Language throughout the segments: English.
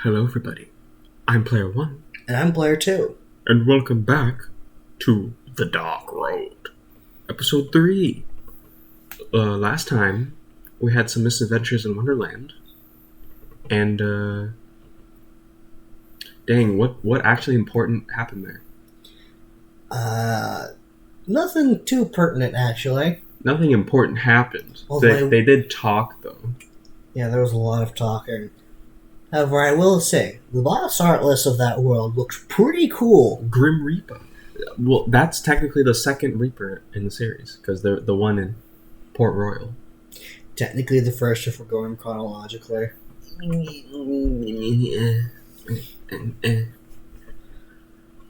Hello, everybody. I'm Player 1. And I'm Player 2. And welcome back to The Dark Road. Episode 3. Last time, we had some misadventures in Wonderland. And, dang, what actually important happened there? Nothing too pertinent, actually. Nothing important happened. They did talk, though. Yeah, there was a lot of talking. However, I will say, the boss art list of that world looks pretty cool. Grim Reaper. Well, that's technically the second Reaper in the series, because they're the one in Port Royal. Technically the first if we're going chronologically.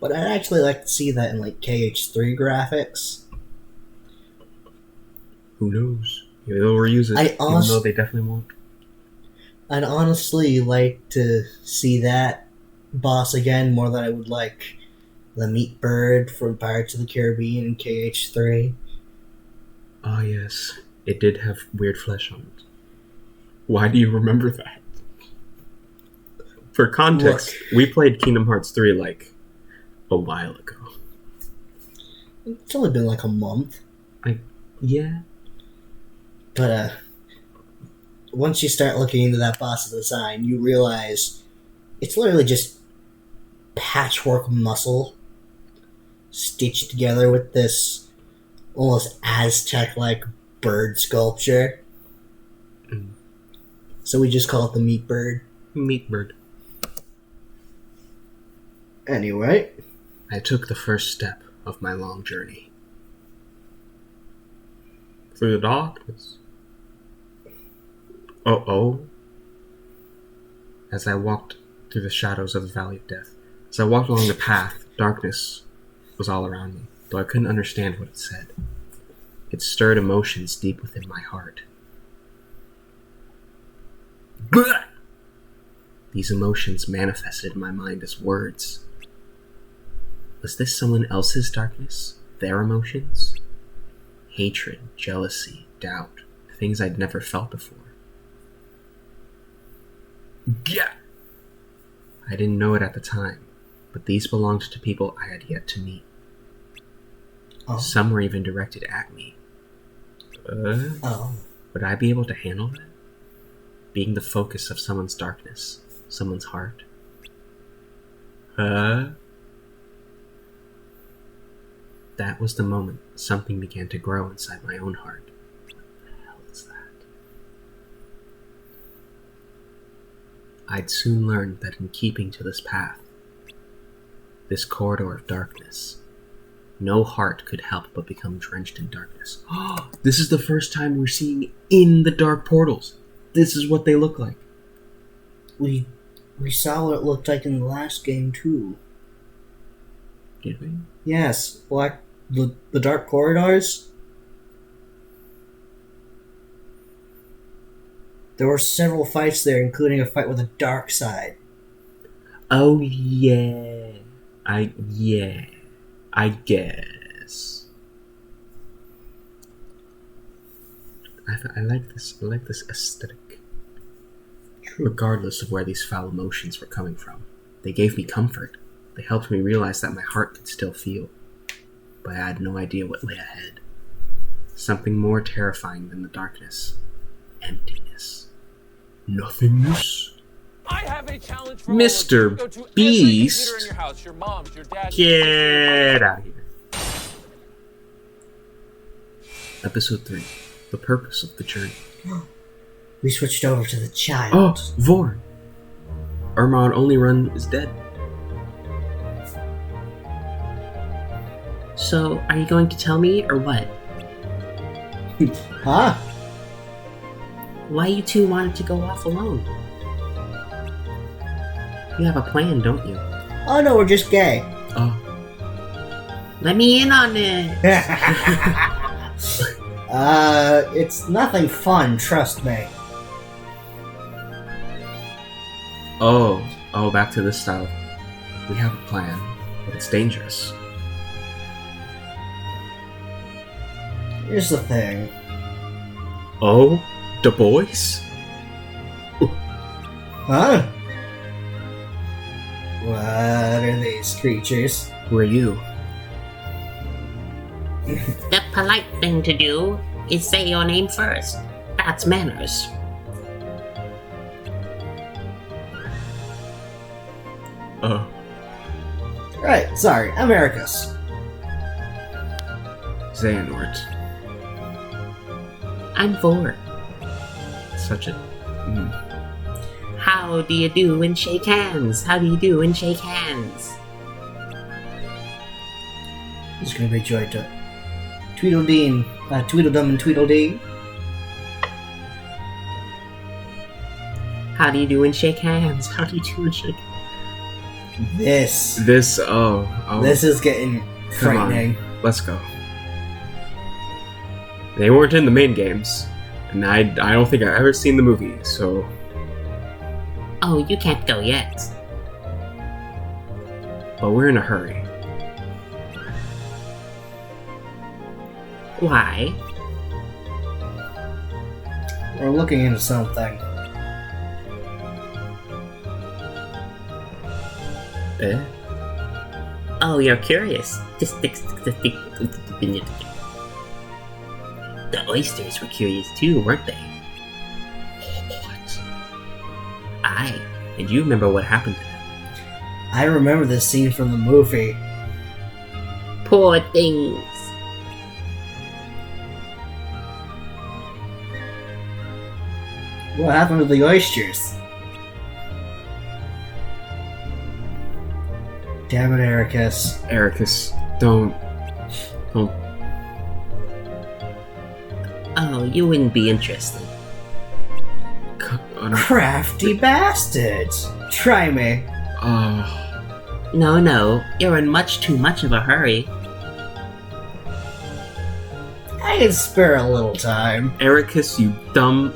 But I'd actually like to see that in, KH3 graphics. Who knows? Maybe they'll reuse it, even though they definitely won't. I'd honestly like to see that boss again more than I would like the meat bird from Pirates of the Caribbean in KH3. Ah, yes. It did have weird flesh on it. Why do you remember that? For context, we played Kingdom Hearts 3 a while ago. It's only been a month. Yeah. But, once you start looking into that boss design, you realize it's literally just patchwork muscle stitched together with this almost Aztec-like bird sculpture. Mm. So we just call it the meat bird. Meat bird. Anyway. I took the first step of my long journey. Through the darkness. Oh. As I walked through the shadows of the Valley of Death. As I walked along the path, darkness was all around me, though I couldn't understand what it said. It stirred emotions deep within my heart. Blah! These emotions manifested in my mind as words. Was this someone else's darkness? Their emotions? Hatred, jealousy, doubt, things I'd never felt before. Yeah. I didn't know it at the time, but these belonged to people I had yet to meet. Oh. Some were even directed at me. Would I be able to handle that? Being the focus of someone's darkness, someone's heart. That was the moment something began to grow inside my own heart. What the hell is that? I'd soon learn that in keeping to this path, this corridor of darkness, no heart could help but become drenched in darkness. This is the first time we're seeing in the dark portals. This is what they look like. We saw what it looked like in the last game too. Did we? Yes, the dark corridors. There were several fights there, including a fight with the dark side. Oh yeah. I guess. I like this. I like this aesthetic. True. Regardless of where these foul emotions were coming from, they gave me comfort. They helped me realize that my heart could still feel, but I had no idea what lay ahead. Something more terrifying than the darkness. Emptiness. Nothingness. I have a challenge for Mr. Beast. Your house, your mom's, your dad's, Get out of here. Episode 3. The purpose of the journey. We switched over to the child. Oh, Vorn. Armand Only Run is dead. So, are you going to tell me, or what? Huh? Why you two wanted to go off alone? You have a plan, don't you? Oh no, we're just gay. Oh. Let me in on it! It's nothing fun, trust me. Oh, back to this style. We have a plan, but it's dangerous. Here's the thing. Oh, the boys? Huh? What are these creatures? Who are you? The polite thing to do is say your name first. That's manners. Oh. Right, sorry, I'm Ericus. Xehanort. I'm Vor. Such a... How do you do and shake hands? How do you do and shake hands? It's gonna be joy to Tweedledee, Tweedledum and Tweedledee. How do you do and shake hands? How do you do and shake? This Oh. This is getting Come on. frightening. Let's go. They weren't in the main games, and I don't think I've ever seen the movie, so... Oh, you can't go yet. But we're in a hurry. Why? We're looking into something. Eh? Oh, you're curious. The oysters were curious too, weren't they? What? Aye. And you remember what happened to them? I remember this scene from the movie. Poor things. What happened to the oysters? Damn it, Ericus. Ericus, don't... Oh, you wouldn't be interested. Crafty bastards! Try me. No, you're in much too much of a hurry. I can spare a little time. Ericus, you dumb...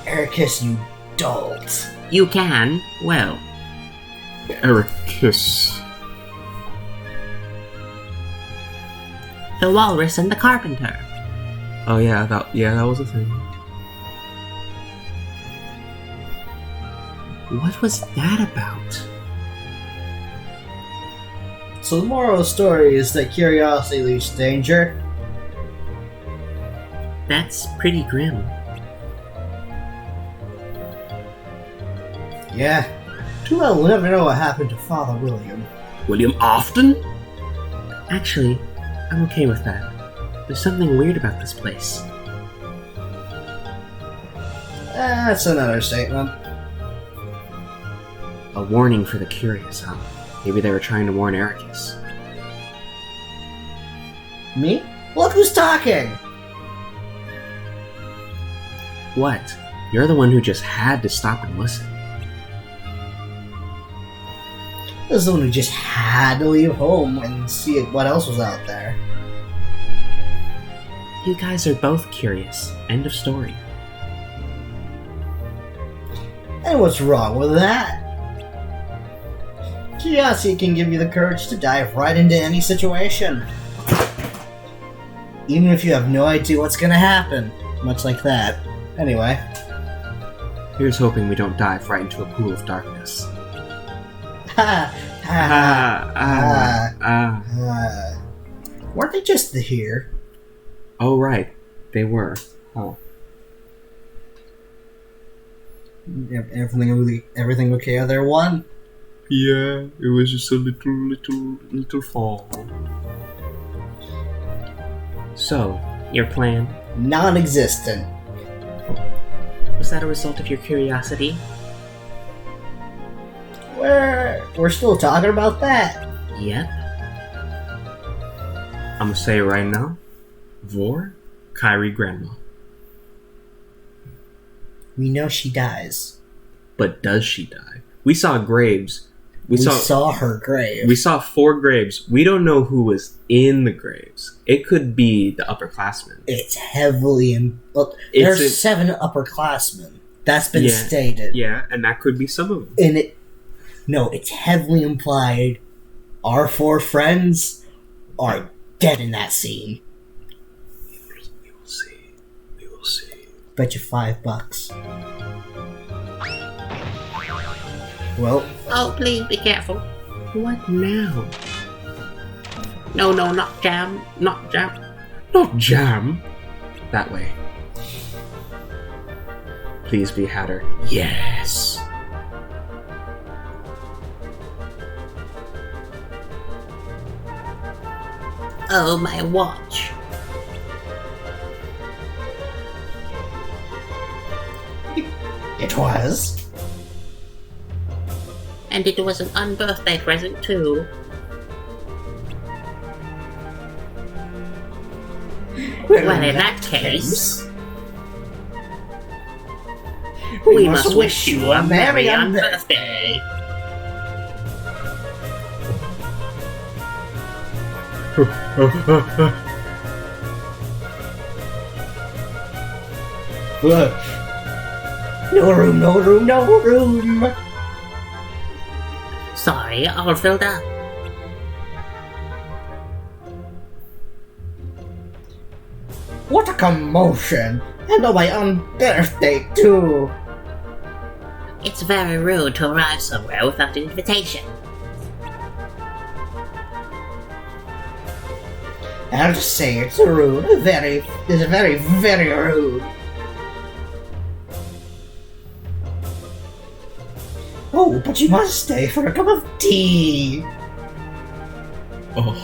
Ericus, you dolt. You can, well, Ericus... the walrus and the carpenter. Oh yeah, that was a thing. What was that about? So the moral of the story is that curiosity leads to danger. That's pretty grim. Yeah. Too bad we'll never know what happened to Father William. William Afton? Actually, I'm okay with that. There's something weird about this place. That's another statement. A warning for the curious, huh? Maybe they were trying to warn Ericus. Me? Look who's talking! What? You're the one who just had to stop and listen. This is the one who just had to leave home and see what else was out there. You guys are both curious. End of story. And what's wrong with that? Curiosity can give you the courage to dive right into any situation. Even if you have no idea what's gonna happen. Much like that. Anyway. Here's hoping we don't dive right into a pool of darkness. Ha! Ah. Weren't they just here? Oh, right. They were. Oh. Everything okay out there, one? Yeah, it was just a little fall. So, your plan? Non-existent. Was that a result of your curiosity? We're still talking about that. Yep. I'm gonna say it right now. Vor, Kyrie grandma. We know she dies. But does she die? We saw graves. We saw her grave. We saw 4 graves. We don't know who was in the graves. It could be the upperclassmen. It's heavily there's 7 upperclassmen. That's been stated. Yeah, and that could be some of them. And it's heavily implied our 4 friends are dead in that scene. We will see. We will see. Bet you $5. Well, Oh, please be careful. What now? No, not jam. Not jam. Not jam. That way. Please be Hatter. Yes. Oh, my watch. it was. And it was an unbirthday present, too. Well, in that case, we must wish you a merry unbirthday. No room, no room, no room. Sorry, all filled up. What a commotion! And on my own birthday, too! It's very rude to arrive somewhere without an invitation. I'll just say it's rude. It's very, very rude. Oh, but you must stay for a cup of tea. Oh.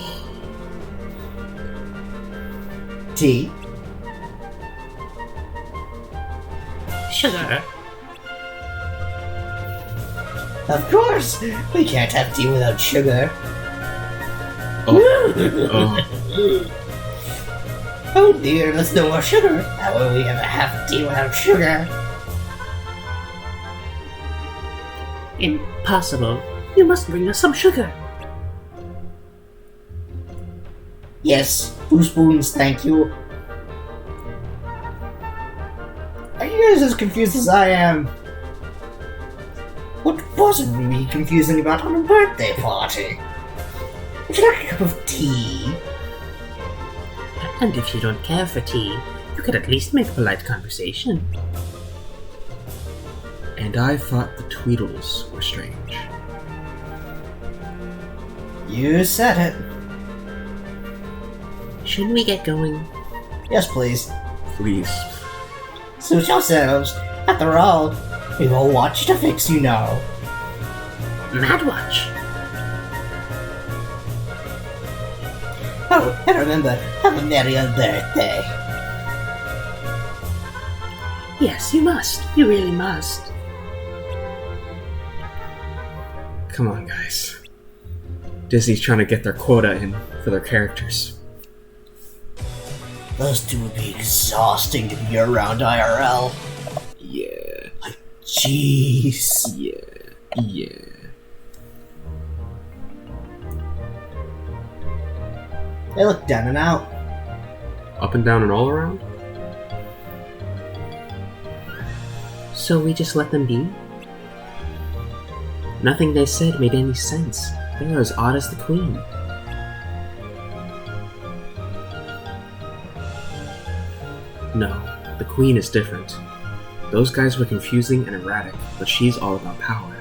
Tea? Sugar? Of course! We can't have tea without sugar. Oh. Oh dear, there's no more sugar. How will we ever have tea without sugar? Impossible. You must bring us some sugar. Yes, 2 spoons, thank you. Are you guys as confused as I am? What wasn't really confusing about on a birthday party? Would you like a cup of tea? And if you don't care for tea, you could at least make polite conversation. And I thought the Tweedles were strange. You said it. Shouldn't we get going? Yes, please. Please. Suit yourselves. After all, we will watch to fix you now. Madwatch. Oh, and remember, have a merry birthday. Yes, you must. You really must. Come on, guys. Disney's trying to get their quota in for their characters. Those two would be exhausting to be around IRL. Yeah. Jeez. Yeah. They look down and out. Up and down and all around? So we just let them be? Nothing they said made any sense. They were as odd as the Queen. No, the Queen is different. Those guys were confusing and erratic, but she's all about power.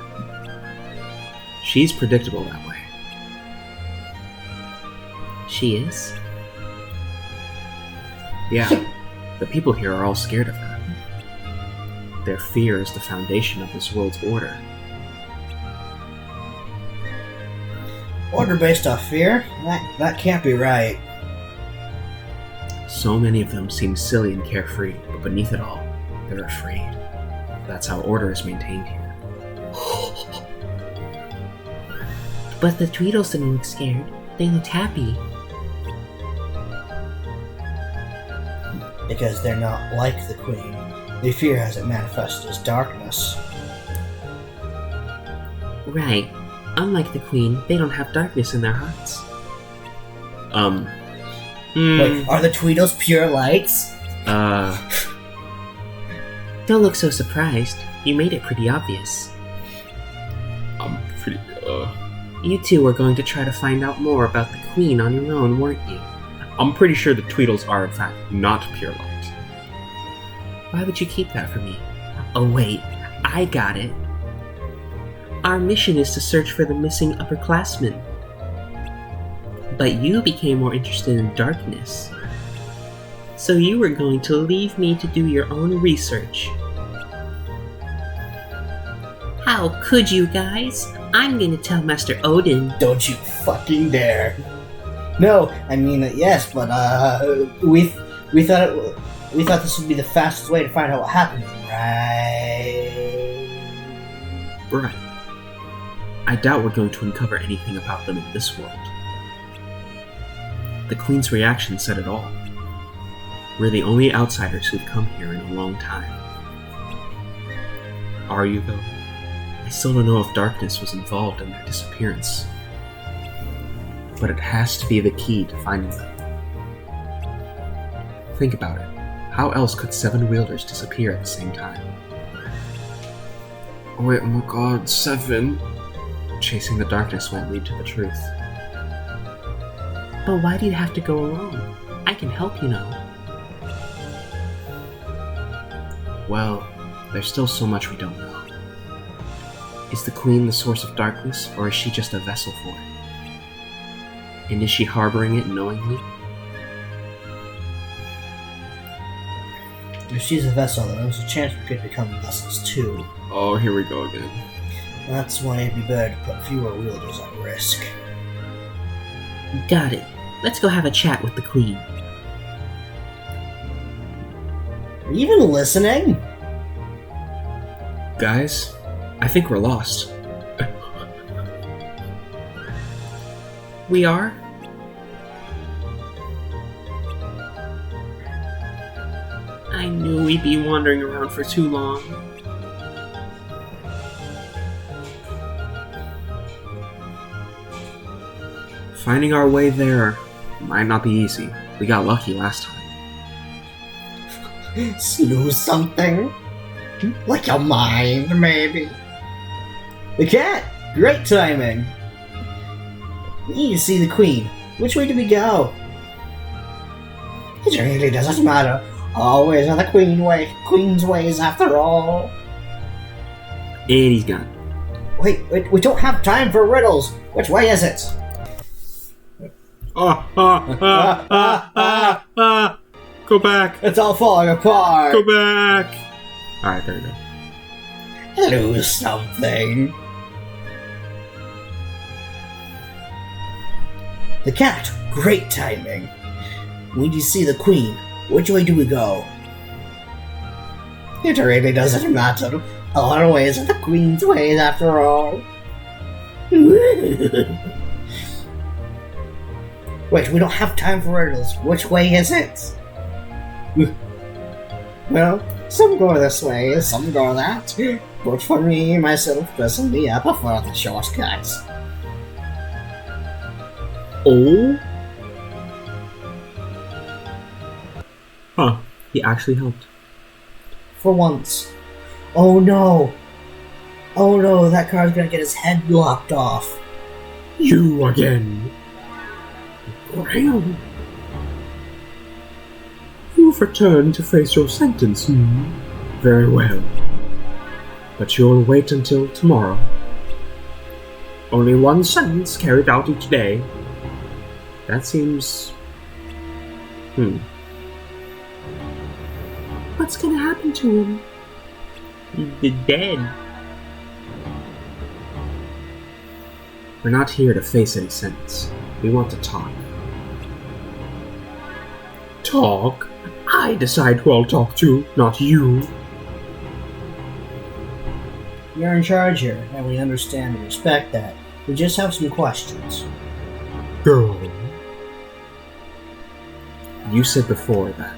She's predictable that way. She is? Yeah, the people here are all scared of her. Their fear is the foundation of this world's order. Order based off fear? That can't be right. So many of them seem silly and carefree, but beneath it all, they're afraid. That's how order is maintained here. But the Tweedles didn't look scared. They looked happy. Because they're not like the Queen. Their fear hasn't manifested as darkness. Right. Unlike the Queen, they don't have darkness in their hearts. Wait, are the Tweedles pure lights? Don't look so surprised. You made it pretty obvious. You two were going to try to find out more about the Queen on your own, weren't you? I'm pretty sure the Tweedles are in fact not pure light. Why would you keep that from me? Oh wait, I got it. Our mission is to search for the missing upperclassmen. But you became more interested in darkness. So you were going to leave me to do your own research. How could you guys? I'm gonna tell Master Odin. Don't you fucking dare. No, I mean, yes, but, we thought this would be the fastest way to find out what happened, right? Right. I doubt we're going to uncover anything about them in this world. The Queen's reaction said it all. We're the only outsiders who've come here in a long time. Are you, though? I still don't know if darkness was involved in their disappearance. But it has to be the key to finding them. Think about it. How else could 7 wielders disappear at the same time? Oh wait, oh my god, 7! Chasing the darkness won't lead to the truth. But why do you have to go alone? I can help, you know. Well, there's still so much we don't know. Is the Queen the source of darkness, or is she just a vessel for it? And is she harboring it knowingly? If she's a vessel, then there's a chance we could become vessels too. Oh, here we go again. That's why it'd be better to put fewer wielders at risk. Got it. Let's go have a chat with the Queen. Are you even listening? Guys, I think we're lost. We are? I knew we'd be wandering around for too long. Finding our way there might not be easy. We got lucky last time. Snooze something? Like a mind, maybe? The cat! Great timing! We need to see the Queen. Which way do we go? It really doesn't matter. Always are the Queen's ways after all. And he's gone. Wait, we don't have time for riddles. Which way is it? Go back! It's all falling apart. Go back! Alright, there we go. Lose something. The cat. Great timing. We need to see the Queen. Which way do we go? It really doesn't matter. A lot of ways are the Queen's ways after all. Wait, we don't have time for riddles. Which way is it? Well, some go this way, some go that. But for me, myself, personally, I prefer the shortcuts. Oh? Huh, he actually helped. For once. Oh no! Oh no, that car's gonna get his head lopped off. You again! Graham! You've returned to face your sentence, Very well. But you'll wait until tomorrow. Only one sentence carried out each day. That seems... What's gonna happen to him? He's dead. We're not here to face any sentence. We want to talk. Talk? I decide who I'll talk to, not you. You're in charge here, and we understand and respect that. We just have some questions. Girl. You said before that.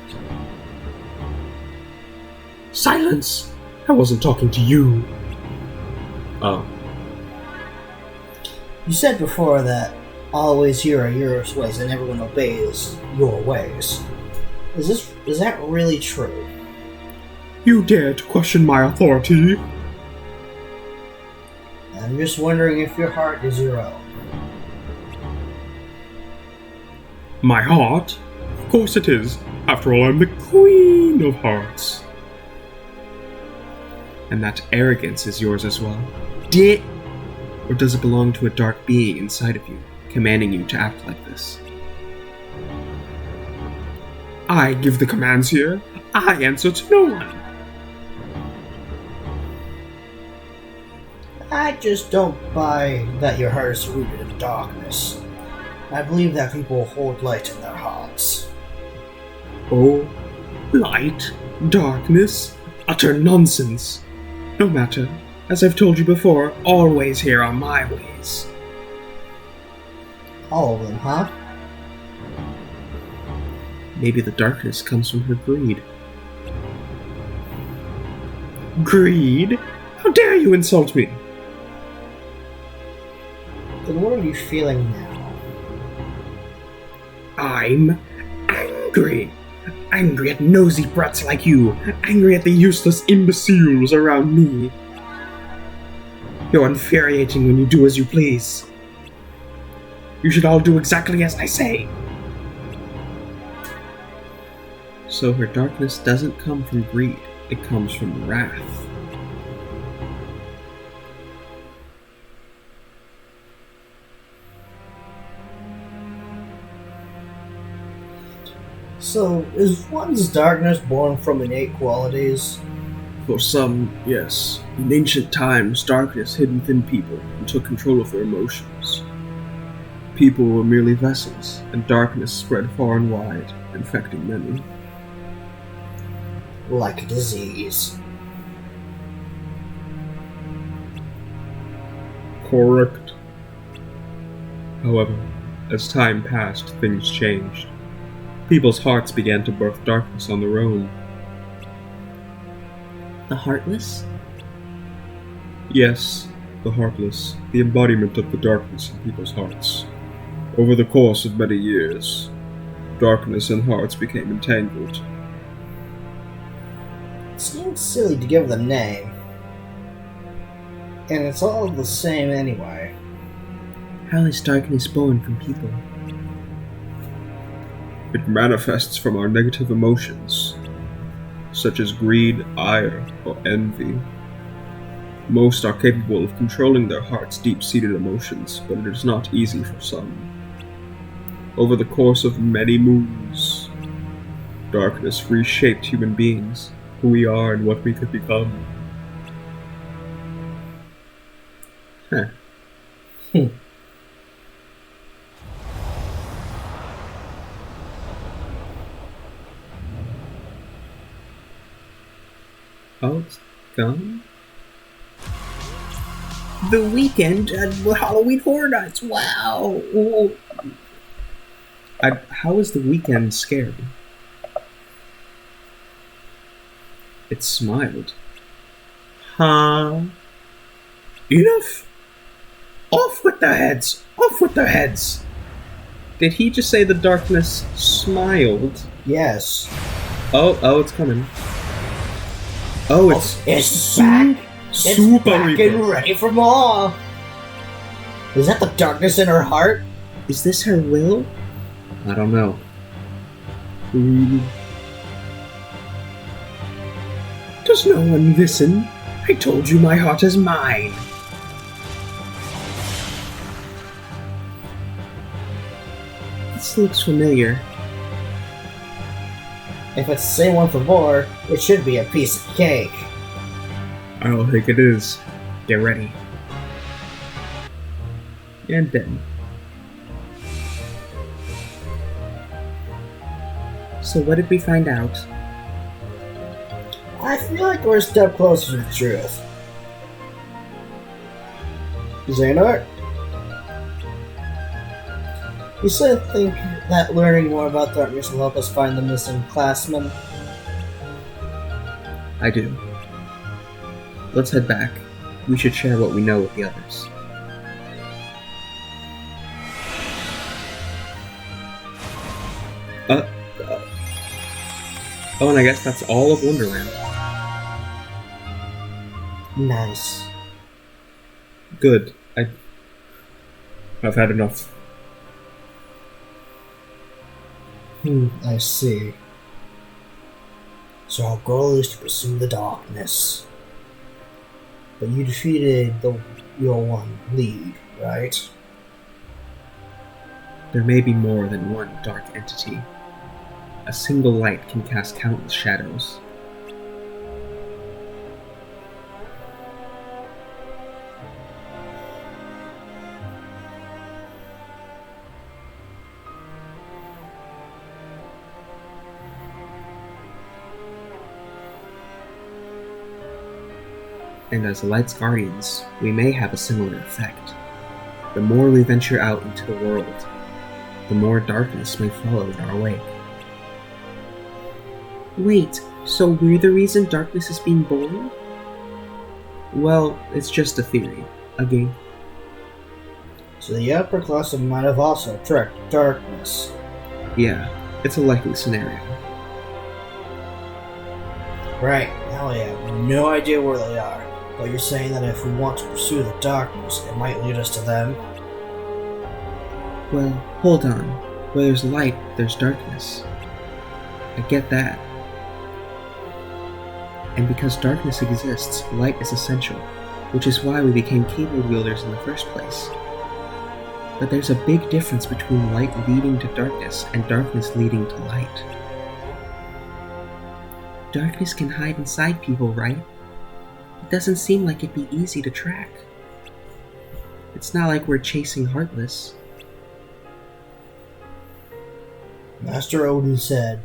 Silence! I wasn't talking to you. Oh. You said before that always here are your ways and everyone obeys your ways. Is that really true? You dare to question my authority? I'm just wondering if your heart is your own. My heart? Of course it is. After all, I'm the Queen of Hearts. And that arrogance is yours as well. Or does it belong to a dark being inside of you, commanding you to act like this? I give the commands here. I answer to no one. I just don't buy that your heart is rooted in darkness. I believe that people hold light in their hearts. Oh, light, darkness, utter nonsense. No matter, as I've told you before, always here are my ways. All of them, huh? Maybe the darkness comes from her greed. Greed? How dare you insult me? Then what are you feeling now? I'm angry. Angry at nosy brats like you. Angry at the useless imbeciles around me. You're infuriating when you do as you please. You should all do exactly as I say. So her darkness doesn't come from greed, it comes from wrath. So, is one's darkness born from innate qualities? For some, yes. In ancient times, darkness hid within people and took control of their emotions. People were merely vessels, and darkness spread far and wide, infecting many. Like a disease. Correct. However, as time passed, things changed. People's hearts began to birth darkness on their own. The Heartless? Yes, the heartless, the embodiment of the darkness in people's hearts. Over the course of many years, darkness and hearts became entangled. It seems silly to give it a name. And it's all the same anyway. How is darkness born from people? It manifests from our negative emotions, such as greed, ire, or envy. Most are capable of controlling their heart's deep-seated emotions, but it is not easy for some. Over the course of many moons, darkness reshaped human beings, who we are and what we could become. Huh. Oh, it's gone? The weekend at Halloween Horror Nights, wow! How is the weekend scary? It smiled. Huh? Enough! Off with their heads! Off with their heads! Did he just say the darkness smiled? Yes. Oh, it's coming. Oh, It's back! It's Super back Reaper. and ready for more! Is that the darkness in her heart? Is this her will? I don't know. Does no one listen? I told you my heart is mine. This looks familiar. If it's the same one from before, it should be a piece of cake. I don't think it is. Get ready. And then. So what did we find out? I feel like we're a step closer to the truth. Xehanort? You still think that learning more about darkness will help us find the missing classmen? I do. Let's head back. We should share what we know with the others. Oh, and I guess that's all of Wonderland. Nice. Good. I've had enough. I see. So our goal is to pursue the darkness. But you defeated your one league, right? There may be more than one dark entity. A single light can cast countless shadows. And as Light's guardians, we may have a similar effect. The more we venture out into the world, the more darkness may follow in our wake. Wait, so we're the reason darkness is being born? Well, it's just a theory. Again. So the upper class might have also attracted darkness. Yeah, it's a likely scenario. Right, now I have no idea where they are. But you're saying that if we want to pursue the darkness, it might lead us to them? Well, hold on. Where there's light, there's darkness. I get that. And because darkness exists, light is essential, which is why we became keyblade wielders in the first place. But there's a big difference between light leading to darkness and darkness leading to light. Darkness can hide inside people, right? It doesn't seem like it'd be easy to track. It's not like we're chasing Heartless. Master Odin said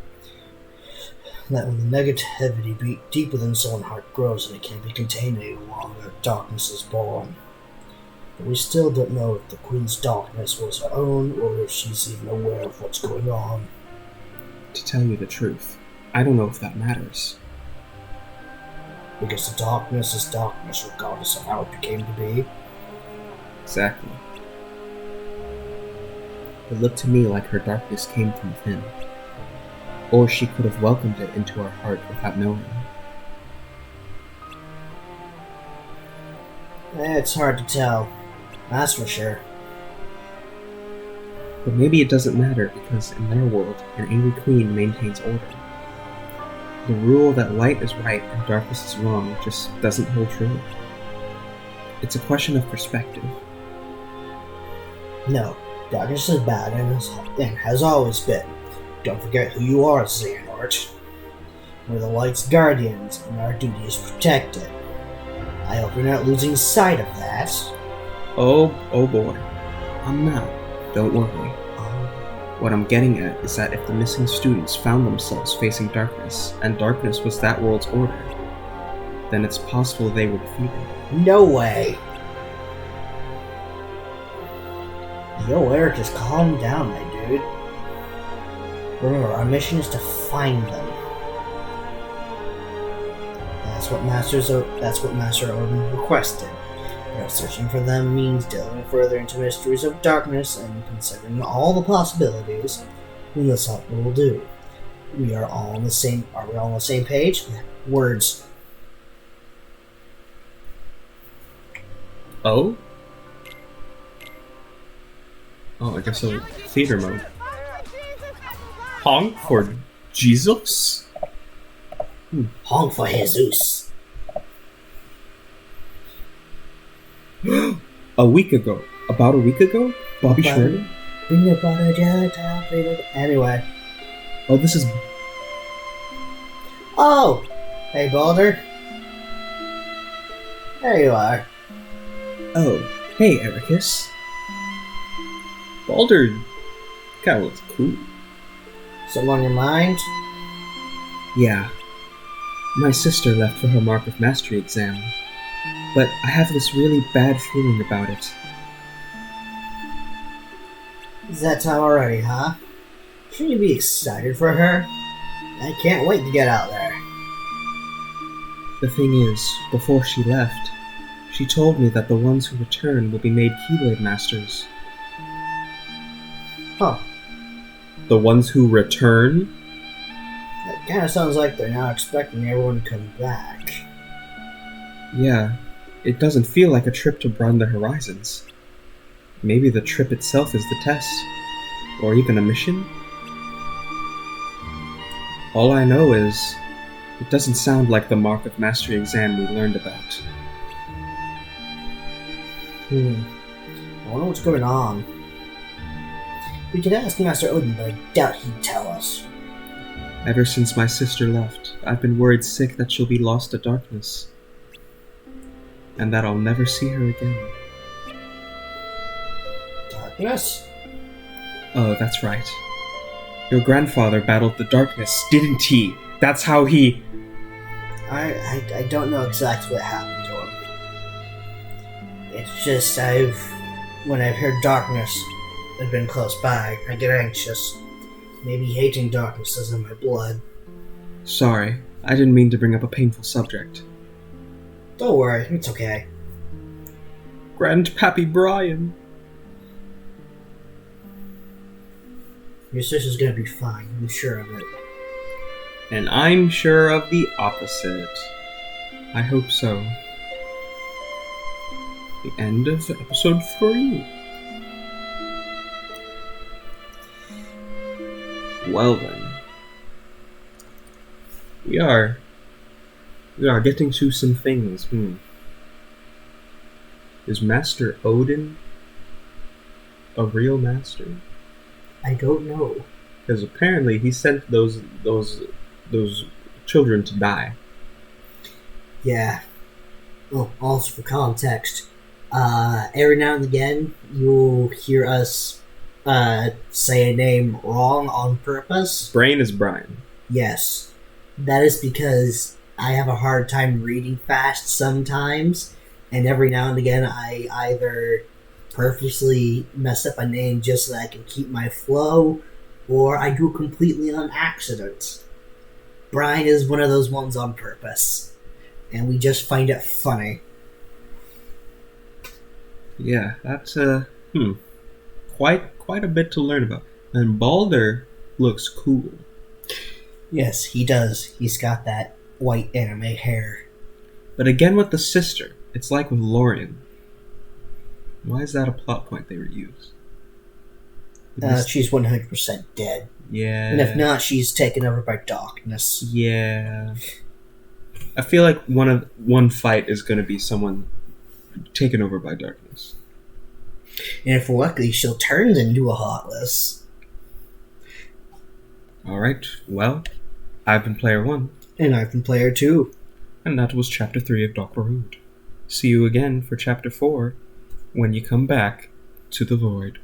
that when the negativity deep within someone's heart grows and it can't be contained any longer, darkness is born. But we still don't know if the Queen's darkness was her own or if she's even aware of what's going on. To tell you the truth, I don't know if that matters. Because the darkness is darkness regardless of how it became to be. Exactly. It looked to me like her darkness came from within. Or she could have welcomed it into her heart without knowing. It's hard to tell. That's for sure. But maybe it doesn't matter because in their world, an angry queen maintains order. The rule that light is right and darkness is wrong just doesn't hold true. It's a question of perspective. No, darkness is bad and has always been. Don't forget who you are, Xehanort. We're the light's guardians, and our duty is to protect it. I hope you're not losing sight of that. Oh boy. I'm not. Don't worry. What I'm getting at is that if the missing students found themselves facing darkness, and darkness was that world's order, then it's possible they were defeated. No way! Yo, Eric, just calm down, my dude. Remember, our mission is to find them. That's what Master Odin requested. Searching for them means delving further into mysteries of darkness and considering all the possibilities, then that's what we'll do. Are we all on the same page? Words. Oh? Oh, I guess so. Theater mode. Honk for Jesus? Honk for Jesus. About a week ago, Bobby Schmurder? Anyway. Oh, this is... Oh! Hey, Baldr. There you are. Oh, hey, Ericus. Baldr kinda looks cool. Something on your mind? Yeah. My sister left for her Mark of Mastery exam, but I have this really bad feeling about it. Is that time already, huh? Shouldn't you be excited for her? I can't wait to get out there. The thing is, before she left, she told me that the ones who return will be made Keyblade Masters. Huh. The ones who return? That kind of sounds like they're now expecting everyone to come back. Yeah, it doesn't feel like a trip to broaden their horizons. Maybe the trip itself is the test. Or even a mission? All I know is, it doesn't sound like the Mark of Mastery exam we learned about. I wonder what's going on. We could ask Master Odin, but I doubt he'd tell us. Ever since my sister left, I've been worried sick that she'll be lost to darkness. And that I'll never see her again. Darkness? Oh, that's right. Your grandfather battled the darkness, didn't he? That's how he... I don't know exactly what happened to him. It's just when I've heard darkness had been close by, I get anxious. Maybe hating darkness is in my blood. Sorry, I didn't mean to bring up a painful subject. Don't worry, it's okay. Grandpappy Brian. Your sister's gonna be fine, I'm sure of it. And I'm sure of the opposite. I hope so. The end of episode 3. Well then. We are getting to some things. Is Master Odin a real master? I don't know. Because apparently he sent those children to die. Yeah. Well, also for context, every now and again you'll hear us say a name wrong on purpose. Brain is Brian. Yes. That is because I have a hard time reading fast sometimes, and every now and again I either purposely mess up a name just so that I can keep my flow, or I do it completely on accident. Brian is one of those ones on purpose, and we just find it funny. Yeah, that's quite a bit to learn about. And Baldr looks cool. Yes, he does. He's got that white anime hair. But again with the sister, it's like with Lorien. Why is that a plot point they reuse? She's 100% dead. Yeah. And if not, she's taken over by darkness. Yeah. I feel like one fight is going to be someone taken over by darkness. And if we're lucky, she'll turn into a heartless. Alright, well, I've been Player 1. And I've been Player 2. And that was Chapter 3 of Doctor Road. See you again for Chapter 4 when you come back to the Void.